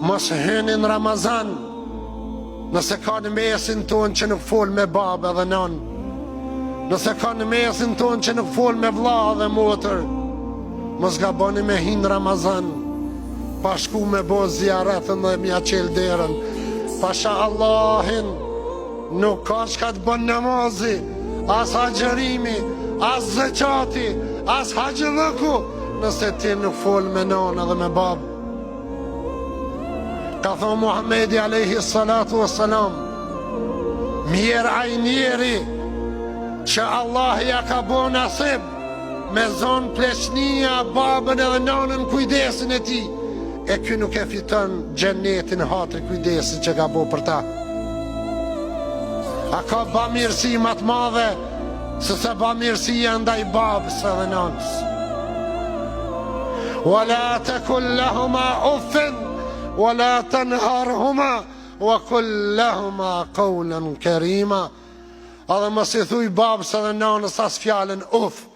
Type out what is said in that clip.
mos hynin Ramazan nëse ka në mesin tonë që nuk fol me babë dhe nan, nëse ka në mesin tonë që nuk fol me vlla dhe motër, mos gaboni me hin Ramazan pa shku me bo zjaretën dhe mja qel derën. Pasha Allahin nuk ka qka të bën namazi, as haqërimi, as zëqati, as haqëllëku, nëse ti nuk fol me nana dhe me babë. Ka thonë Muhammedi alayhi salatu wassalam, mirë aj njeri që Allah ja ka bo nasib me zonë pleçnia, babën edhe nanën kujdesin e ti, e ky nuk e fiton gjennetin hatri kujdesin që ka bo për ta. A ka ba mirësi më të madhe se se ba mirësia ndaj babës edhe nanës? Wala taqul lahuma uffin wala tanharhuma wa qul lahuma qawlan karima. Edhe mos i thuj babës edhe nanës as fjalën uf.